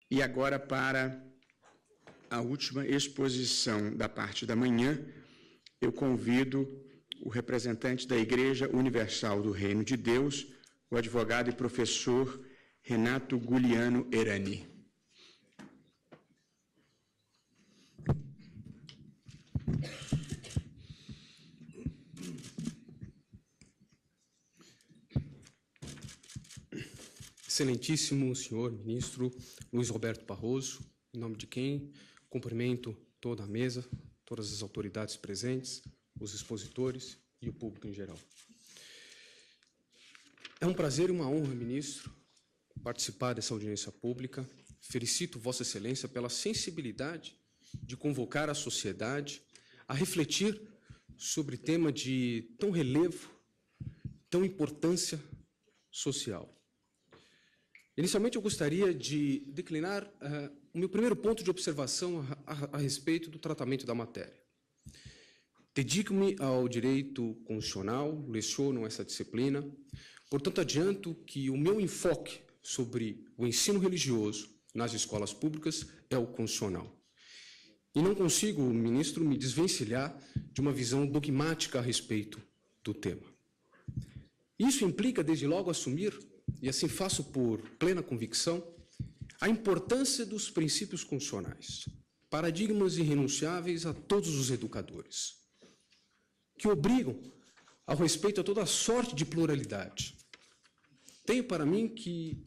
E agora, para a última exposição da parte da manhã, eu convido o representante da Igreja Universal do Reino de Deus, o advogado e professor Renato Guliano Erani. Excelentíssimo senhor ministro Luiz Roberto Barroso, em nome de quem cumprimento toda a mesa, todas as autoridades presentes, os expositores e o público em geral. É um prazer e uma honra, ministro, participar dessa audiência pública. Felicito Vossa Excelência pela sensibilidade de convocar a sociedade a refletir sobre tema de tão relevo, tão importância social. Inicialmente, eu gostaria de declinar o meu primeiro ponto de observação a respeito do tratamento da matéria. Dedico-me ao direito constitucional, leciono essa disciplina, portanto, adianto que o meu enfoque sobre o ensino religioso nas escolas públicas é o constitucional. E não consigo, ministro, me desvencilhar de uma visão dogmática a respeito do tema. Isso implica, desde logo, assumir, e assim faço por plena convicção, a importância dos princípios constitucionais, paradigmas irrenunciáveis a todos os educadores, que obrigam ao respeito a toda sorte de pluralidade. Tenho para mim que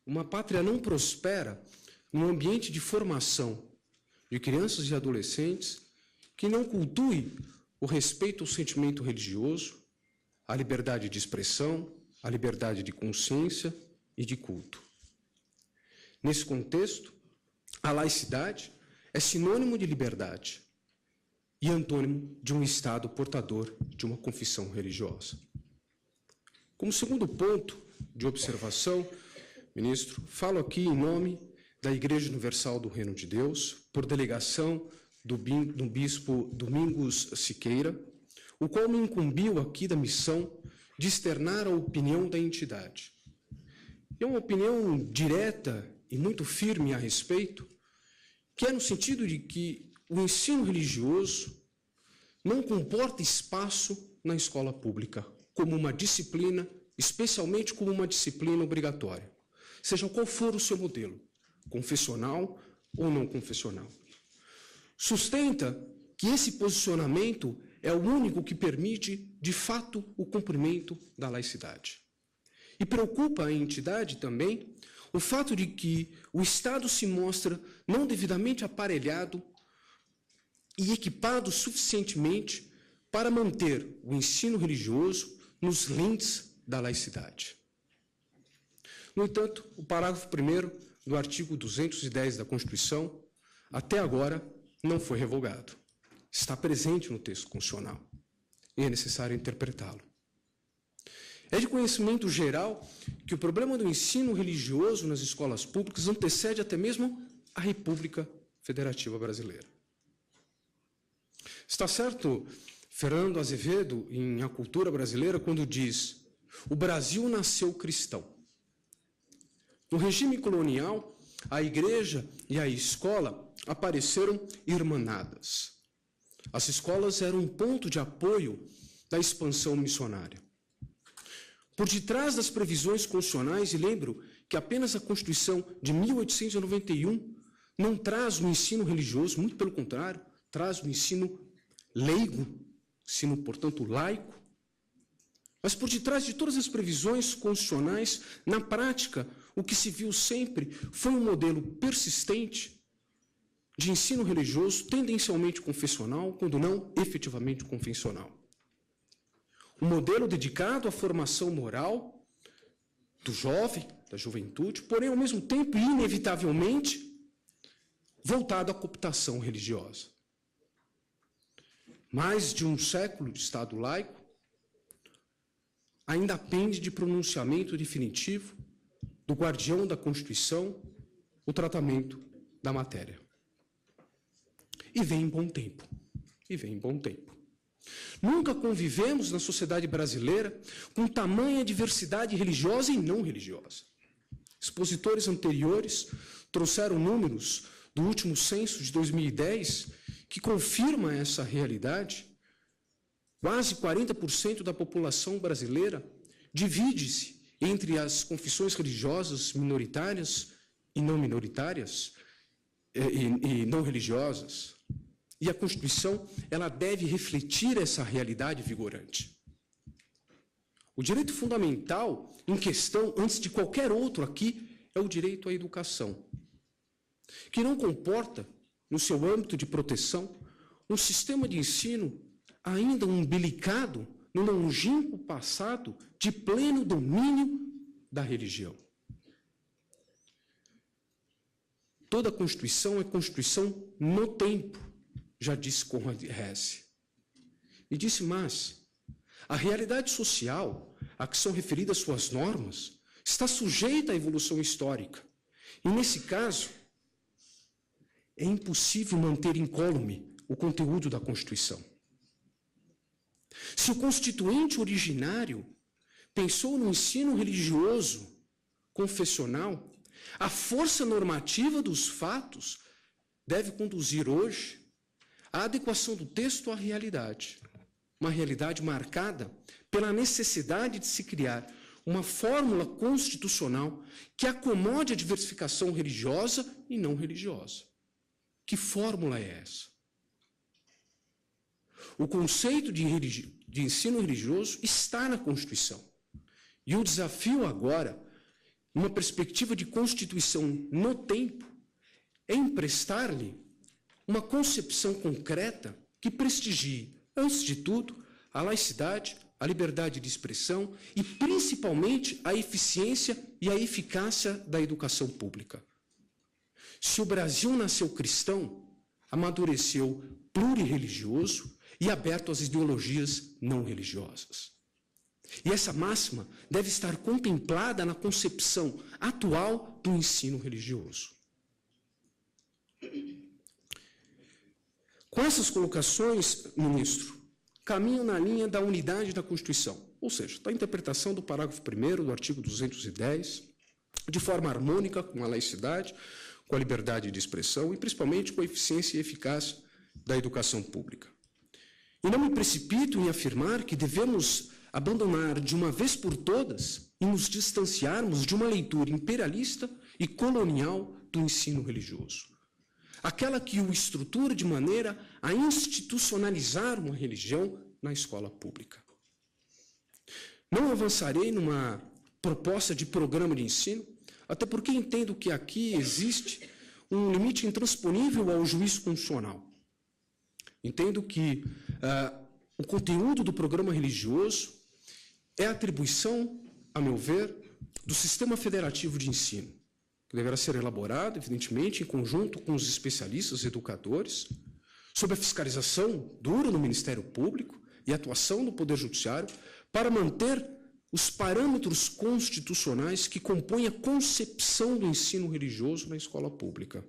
uma pátria não prospera num ambiente de formação de crianças e adolescentes que não cultue o respeito ao sentimento religioso, à liberdade de expressão, à liberdade de consciência e de culto. Nesse contexto, a laicidade é sinônimo de liberdade e antônimo de um Estado portador de uma confissão religiosa. Como segundo ponto de observação, ministro, falo aqui em nome da Igreja Universal do Reino de Deus, por delegação do bispo Domingos Siqueira, o qual me incumbiu aqui da missão de externar a opinião da entidade. É uma opinião direta e muito firme a respeito, que é no sentido de que o ensino religioso não comporta espaço na escola pública como uma disciplina, especialmente como uma disciplina obrigatória, seja qual for o seu modelo, confessional ou não confessional. Sustenta que esse posicionamento é o único que permite, de fato, o cumprimento da laicidade. E preocupa a entidade também o fato de que o Estado se mostra não devidamente aparelhado e equipado suficientemente para manter o ensino religioso nos limites da laicidade. No entanto, o parágrafo 1º do artigo 210 da Constituição, até agora, não foi revogado. Está presente no texto constitucional e é necessário interpretá-lo. É de conhecimento geral que o problema do ensino religioso nas escolas públicas antecede até mesmo a República Federativa Brasileira. Está certo Fernando Azevedo, em A Cultura Brasileira, quando diz: o Brasil nasceu cristão. No regime colonial, a igreja e a escola apareceram irmanadas. As escolas eram um ponto de apoio da expansão missionária. Por detrás das previsões constitucionais, e lembro que apenas a Constituição de 1891 não traz o ensino religioso, muito pelo contrário, traz o ensino leigo, ensino, portanto, laico. Mas por detrás de todas as previsões constitucionais, na prática, o que se viu sempre foi um modelo persistente de ensino religioso, tendencialmente confessional, quando não efetivamente convencional. Um modelo dedicado à formação moral do jovem, da juventude, porém, ao mesmo tempo, inevitavelmente, voltado à cooptação religiosa. Mais de um século de Estado laico ainda pende de pronunciamento definitivo do guardião da Constituição o tratamento da matéria. E vem em bom tempo. Nunca convivemos na sociedade brasileira com tamanha diversidade religiosa e não religiosa. Expositores anteriores trouxeram números do último censo de 2010 que confirma essa realidade. Quase 40% da população brasileira divide-se entre as confissões religiosas minoritárias e não minoritárias e não religiosas. E a Constituição, ela deve refletir essa realidade vigorante. O direito fundamental em questão, antes de qualquer outro aqui, é o direito à educação, que não comporta, no seu âmbito de proteção, um sistema de ensino ainda umbilicado no longínquo passado de pleno domínio da religião. Toda Constituição é Constituição no tempo, já disse Conrad Hesse. E disse mais, a realidade social a que são referidas suas normas está sujeita à evolução histórica. E, nesse caso, é impossível manter incólume o conteúdo da Constituição. Se o constituinte originário pensou no ensino religioso, confessional, a força normativa dos fatos deve conduzir hoje à adequação do texto à realidade. Uma realidade marcada pela necessidade de se criar uma fórmula constitucional que acomode a diversificação religiosa e não religiosa. Que fórmula é essa? O conceito de ensino religioso está na Constituição. E o desafio agora, numa perspectiva de Constituição no tempo, é emprestar-lhe uma concepção concreta que prestigie, antes de tudo, a laicidade, a liberdade de expressão e, principalmente, a eficiência e a eficácia da educação pública. Se o Brasil nasceu cristão, amadureceu plurirreligioso e aberto às ideologias não religiosas. E essa máxima deve estar contemplada na concepção atual do ensino religioso. Com essas colocações, ministro, caminham na linha da unidade da Constituição, ou seja, da interpretação do parágrafo 1º do artigo 210, de forma harmônica com a laicidade, com a liberdade de expressão e, principalmente, com a eficiência e eficácia da educação pública. E não me precipito em afirmar que devemos abandonar de uma vez por todas e nos distanciarmos de uma leitura imperialista e colonial do ensino religioso. Aquela que o estrutura de maneira a institucionalizar uma religião na escola pública. Não avançarei numa proposta de programa de ensino, até porque entendo que aqui existe um limite intransponível ao juízo constitucional. Entendo que o conteúdo do programa religioso é atribuição, a meu ver, do sistema federativo de ensino, que deverá ser elaborado, evidentemente, em conjunto com os especialistas educadores, sob a fiscalização dura do Ministério Público e atuação do Poder Judiciário, para manter os parâmetros constitucionais que compõem a concepção do ensino religioso na escola pública.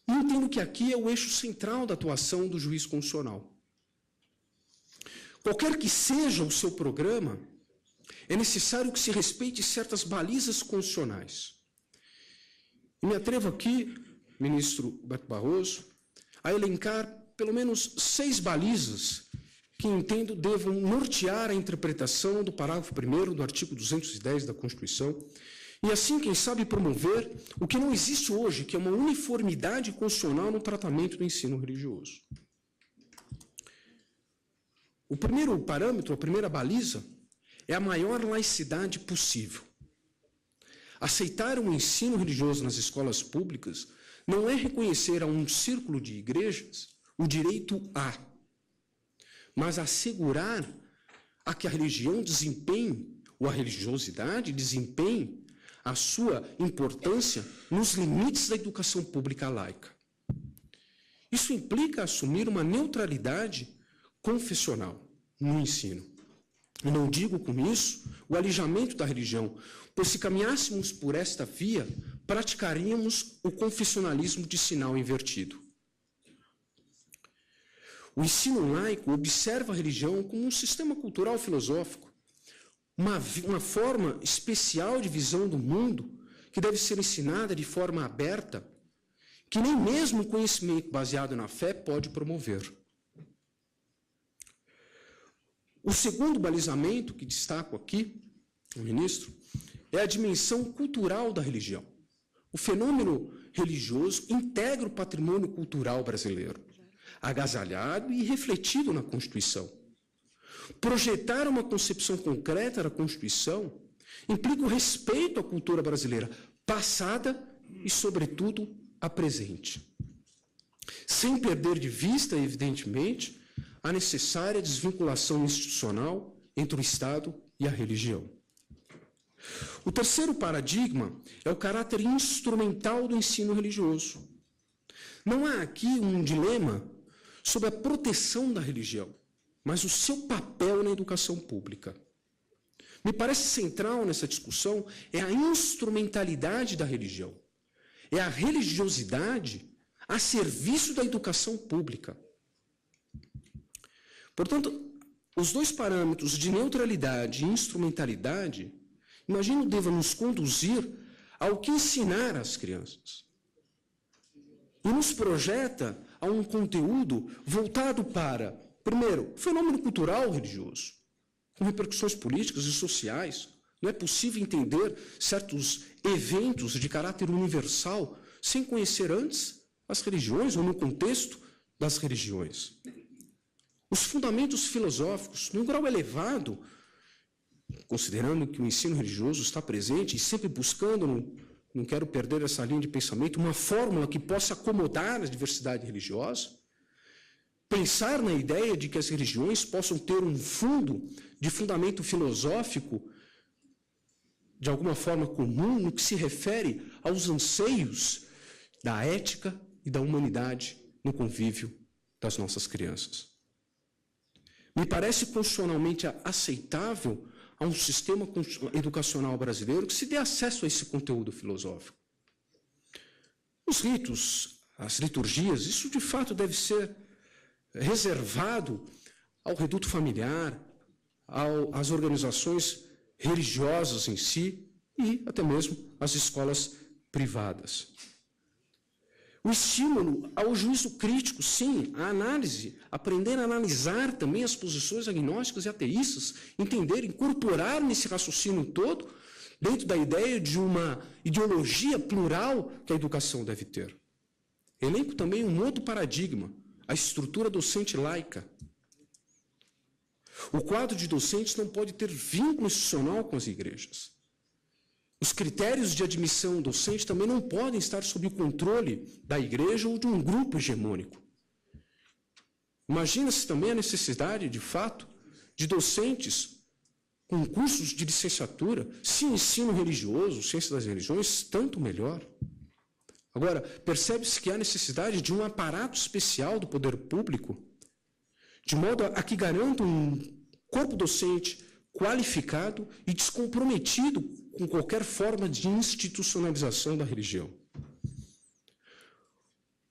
E entendo que aqui é o eixo central da atuação do juiz constitucional. Qualquer que seja o seu programa, é necessário que se respeite certas balizas constitucionais. E me atrevo aqui, ministro Beto Barroso, a elencar pelo menos 6 balizas que entendo devam nortear a interpretação do parágrafo 1º do artigo 210 da Constituição, e assim, quem sabe, promover o que não existe hoje, que é uma uniformidade constitucional no tratamento do ensino religioso. O primeiro parâmetro, a primeira baliza, é a maior laicidade possível. Aceitar um ensino religioso nas escolas públicas não é reconhecer a um círculo de igrejas o direito a, mas assegurar a que a religião desempenhe, ou a religiosidade desempenhe, a sua importância nos limites da educação pública laica. Isso implica assumir uma neutralidade confessional no ensino. Eu não digo com isso o alijamento da religião, pois se caminhássemos por esta via, praticaríamos o confessionalismo de sinal invertido. O ensino laico observa a religião como um sistema cultural filosófico, uma forma especial de visão do mundo, que deve ser ensinada de forma aberta, que nem mesmo o conhecimento baseado na fé pode promover. O segundo balizamento que destaco aqui, ministro, é a dimensão cultural da religião. O fenômeno religioso integra o patrimônio cultural brasileiro, agasalhado e refletido na Constituição. Projetar uma concepção concreta da Constituição implica o respeito à cultura brasileira, passada e, sobretudo, a presente. Sem perder de vista, evidentemente, a necessária desvinculação institucional entre o Estado e a religião. O terceiro paradigma é o caráter instrumental do ensino religioso. Não há aqui um dilema sobre a proteção da religião, mas o seu papel na educação pública. Me parece central nessa discussão é a instrumentalidade da religião. É a religiosidade a serviço da educação pública. Portanto, os dois parâmetros de neutralidade e instrumentalidade, imagino, devam nos conduzir ao que ensinar às crianças. E nos projeta a um conteúdo voltado para, primeiro, o fenômeno cultural religioso, com repercussões políticas e sociais. Não é possível entender certos eventos de caráter universal sem conhecer antes as religiões ou no contexto das religiões. Os fundamentos filosóficos, num grau elevado, considerando que o ensino religioso está presente e sempre buscando, não quero perder essa linha de pensamento, uma fórmula que possa acomodar a diversidade religiosa, pensar na ideia de que as religiões possam ter um fundo de fundamento filosófico de alguma forma comum no que se refere aos anseios da ética e da humanidade no convívio das nossas crianças. Me parece constitucionalmente aceitável a um sistema educacional brasileiro que se dê acesso a esse conteúdo filosófico. Os ritos, as liturgias, isso de fato deve ser reservado ao reduto familiar, às organizações religiosas em si e até mesmo às escolas privadas. O estímulo ao juízo crítico, sim, a análise, aprender a analisar também as posições agnósticas e ateístas, entender, incorporar nesse raciocínio todo, dentro da ideia de uma ideologia plural que a educação deve ter. Elenco também um outro paradigma, a estrutura docente laica. O quadro de docentes não pode ter vínculo institucional com as igrejas. Os critérios de admissão docente também não podem estar sob o controle da igreja ou de um grupo hegemônico. Imagina-se também a necessidade, de fato, de docentes com cursos de licenciatura, se ensino religioso, ciência das religiões, tanto melhor. Agora, percebe-se que há necessidade de um aparato especial do poder público, de modo a que garanta um corpo docente qualificado e descomprometido com qualquer forma de institucionalização da religião.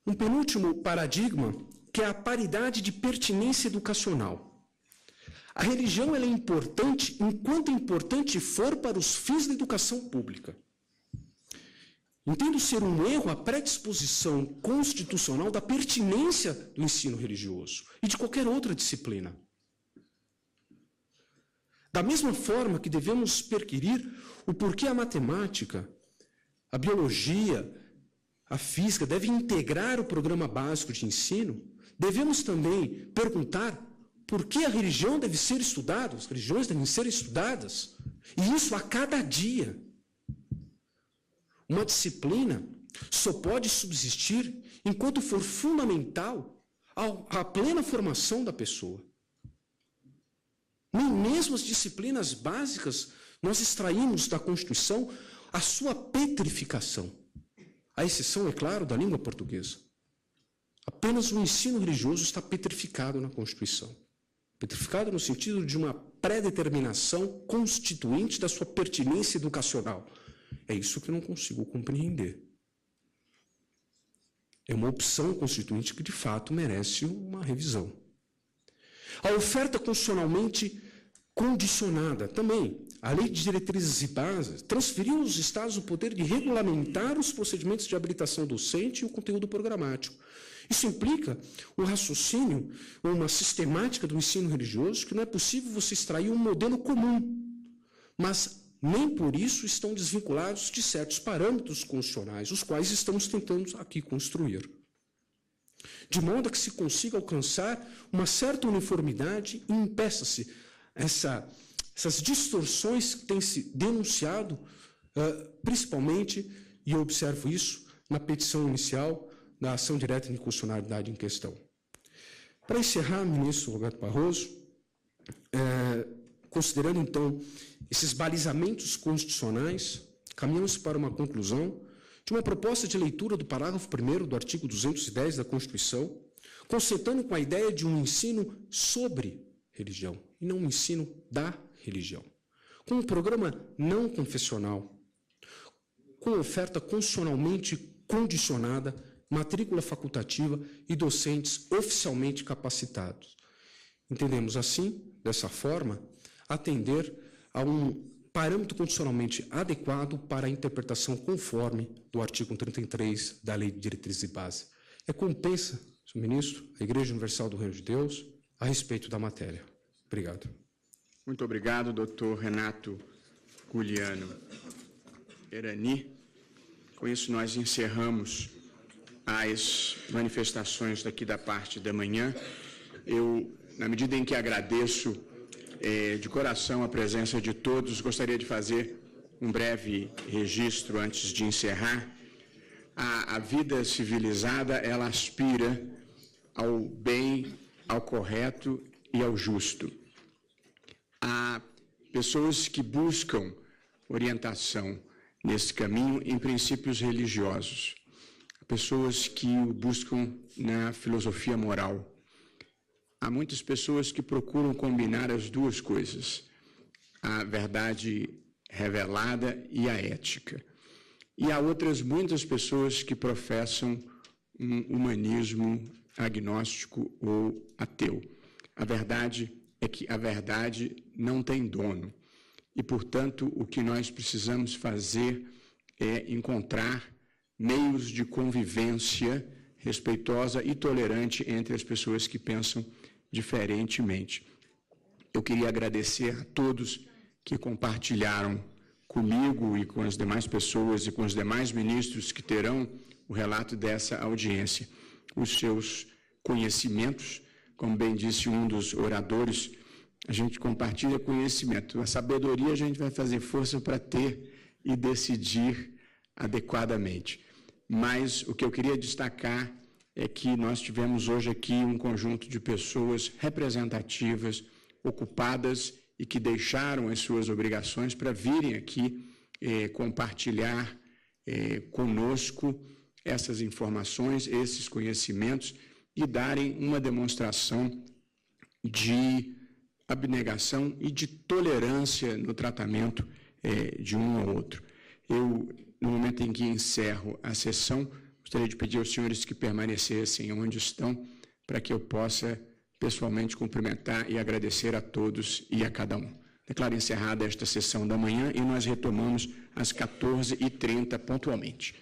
Um penúltimo paradigma, que é a paridade de pertinência educacional. A religião ela é importante enquanto importante for para os fins da educação pública. Entendo ser um erro a predisposição constitucional da pertinência do ensino religioso e de qualquer outra disciplina. Da mesma forma que devemos perquirir o porquê a matemática, a biologia, a física devem integrar o programa básico de ensino, devemos também perguntar por que a religião deve ser estudada, as religiões devem ser estudadas, e isso a cada dia. Uma disciplina só pode subsistir enquanto for fundamental à plena formação da pessoa. Nem mesmo as disciplinas básicas nós extraímos da Constituição a sua petrificação. A exceção, é claro, da língua portuguesa. Apenas o ensino religioso está petrificado na Constituição. Petrificado no sentido de uma pré-determinação constituinte da sua pertinência educacional. É isso que eu não consigo compreender. É uma opção constituinte que, de fato, merece uma revisão. A oferta constitucionalmente condicionada também. a Lei de Diretrizes e Bases transferiu aos Estados o poder de regulamentar os procedimentos de habilitação docente e o conteúdo programático. Isso implica um raciocínio, uma sistemática do ensino religioso, que não é possível você extrair um modelo comum, mas nem por isso estão desvinculados de certos parâmetros constitucionais, os quais estamos tentando aqui construir. De modo a que se consiga alcançar uma certa uniformidade e impeça-se essas distorções que têm se denunciado, principalmente, e eu observo isso, na petição inicial da ação direta de inconstitucionalidade em questão. Para encerrar, ministro Roberto Barroso, considerando, então, esses balizamentos constitucionais, caminhamos para uma conclusão de uma proposta de leitura do parágrafo 1º do artigo 210 da Constituição, concertando com a ideia de um ensino sobre religião, e não um ensino da religião, com um programa não confessional, com oferta constitucionalmente condicionada, matrícula facultativa e docentes oficialmente capacitados. Entendemos assim, dessa forma, atender a um parâmetro constitucionalmente adequado para a interpretação conforme do artigo 33 da Lei de Diretrizes e Bases. É como pensa, senhor ministro, a Igreja Universal do Reino de Deus a respeito da matéria. Obrigado. Muito obrigado, doutor Renato Guliano Erani. Com isso, nós encerramos as manifestações daqui da parte da manhã. Eu, na medida em que agradeço de coração a presença de todos, gostaria de fazer um breve registro antes de encerrar. A vida civilizada, ela aspira ao bem, ao correto e ao justo. Há pessoas que buscam orientação nesse caminho em princípios religiosos. Há pessoas que o buscam na filosofia moral. Há muitas pessoas que procuram combinar as duas coisas, a verdade revelada e a ética. E há outras muitas pessoas que professam um humanismo agnóstico ou ateu. A verdade é que a verdade não tem dono. E, portanto, o que nós precisamos fazer é encontrar meios de convivência respeitosa e tolerante entre as pessoas que pensam diferentemente. Eu queria agradecer a todos que compartilharam comigo e com as demais pessoas e com os demais ministros que terão o relato dessa audiência, os seus conhecimentos. Como bem disse um dos oradores, a gente compartilha conhecimento. A sabedoria a gente vai fazer força para ter e decidir adequadamente. Mas o que eu queria destacar é que nós tivemos hoje aqui um conjunto de pessoas representativas, ocupadas e que deixaram as suas obrigações para virem aqui compartilhar conosco essas informações, esses conhecimentos e darem uma demonstração de abnegação e de tolerância no tratamento de um ao outro. Eu, no momento em que encerro a sessão, gostaria de pedir aos senhores que permanecessem onde estão, para que eu possa pessoalmente cumprimentar e agradecer a todos e a cada um. Declaro encerrada esta sessão da manhã e nós retomamos às 14h30 pontualmente.